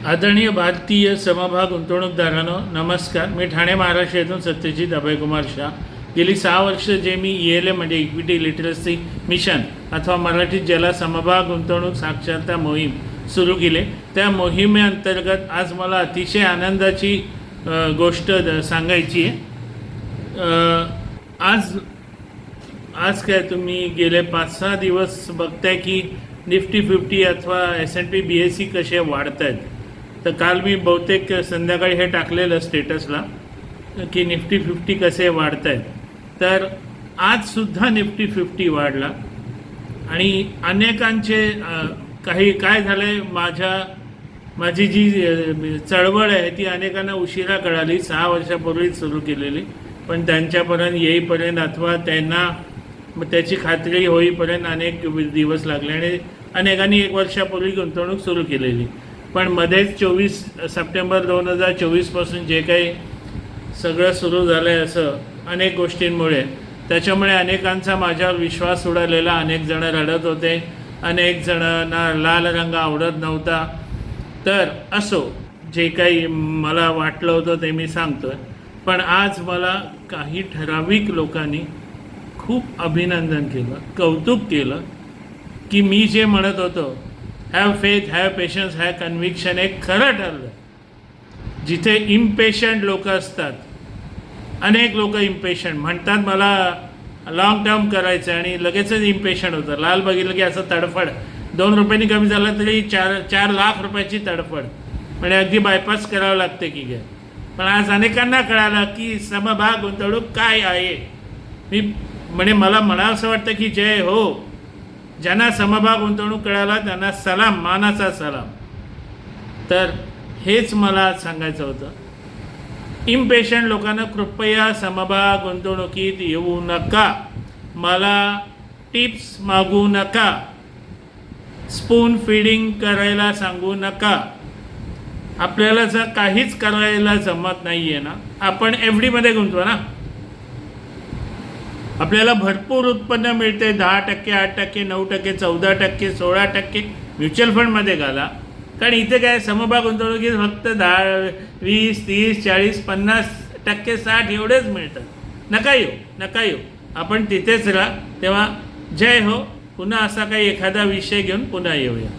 आदरणीय भारतीय समभाग गुंतवणूकदारांनो नमस्कार. मी ठाणे महाराष्ट्र येथून सत्यजित अभयकुमार शाह. गेली 6 वर्ष जे मी ELM म्हणजे इक्विटी लिटरसी मिशन अथवा मराठीत ज्याला समभाग गुंतवणूक साक्षरता मोहीम सुरू केले, त्या मोहिमेअंतर्गत आज मला अतिशय आनंदाची गोष्ट सांगायची आहे. आज काय तुम्ही गेले 5-6 दिवस बघताय की निफ्टी 50 अथवा S&P BSE कसे वाढत आहेत. तर काल मी बहुतेक संध्याकाळी हे टाकलेलं स्टेटसला की निफ्टी 50 कसे वाढत आहेत. तर आजसुद्धा निफ्टी 50 वाढला आणि अनेकांचे काही काय झालं आहे, माझी जी चळवळ आहे ती अनेकांना उशिरा कळाली, 6 वर्षापूर्वीच सुरू केलेली, पण त्यांच्यापर्यंत येईपर्यंत अथवा त्यांना त्याची खात्री होईपर्यंत अनेक दिवस लागले आणि अनेकांनी 1 वर्षापूर्वी गुंतवणूक सुरू केलेली. पण मध्येच 24 सप्टेंबर 2024पासून जे काही सगळं सुरू झालं आहे असं अनेक गोष्टींमुळे, त्याच्यामुळे अनेकांचा माझ्यावर विश्वास उडालेला. अनेक जण रडत होते, अनेक जणांना लाल रंग आवडत नव्हता. तर असो, जे काही मला वाटलं होतं ते मी सांगतो आहे. पण आज मला काही ठराविक लोकांनी खूप अभिनंदन केलं, कौतुक केलं की मी जे म्हणत होतो have faith, have patience, have conviction हे खरं ठरलं. जिथे इम्पेशंट लोक असतात, अनेक लोक इम्पेशंट म्हणतात मला लॉंग टर्म करायचं आणि लगेचच इम्पेशंट होतं. लाल बघितलं की असं तडफड, 2 रुपयांनी कमी झालं तरी 4 लाख रुपयाची तडफड, म्हणजे अगदी बायपास करावं लागते की काय. पण आज अनेकांना कळालं की समभाग गुंतवणूक काय आहे. मला म्हणावंसं वाटतं की जय हो, ज्यांना समभाग गुंतवणूक कळाला त्यांना सलाम, मानाचा सलाम. तर हेच मला सांगायचं होतं. इम्पेशंट लोकांना कृपया समभाग गुंतवणुकीत येऊ नका. मला टिप्स मागू नका, स्पून फीडिंग करायला सांगू नका. आपल्याला जर काहीच करायला जमत नाही आहे ना, आपण FDमध्ये गुंतवा ना. आपल्याला भरपूर उत्पन्न मिळते, 10%, 8%, 9%, 14%, 16% म्युच्युअल फंडमध्ये घाला. कारण इथे काय समभाग गुंतवणुकीत फक्त 10, 20, 30, 40, 50%, 60 एवढेच मिळतात. नका येऊ. आपण तिथेच राहा. तेव्हा जय हो. पुन्हा असा काही एखादा विषय घेऊन पुन्हा येऊया.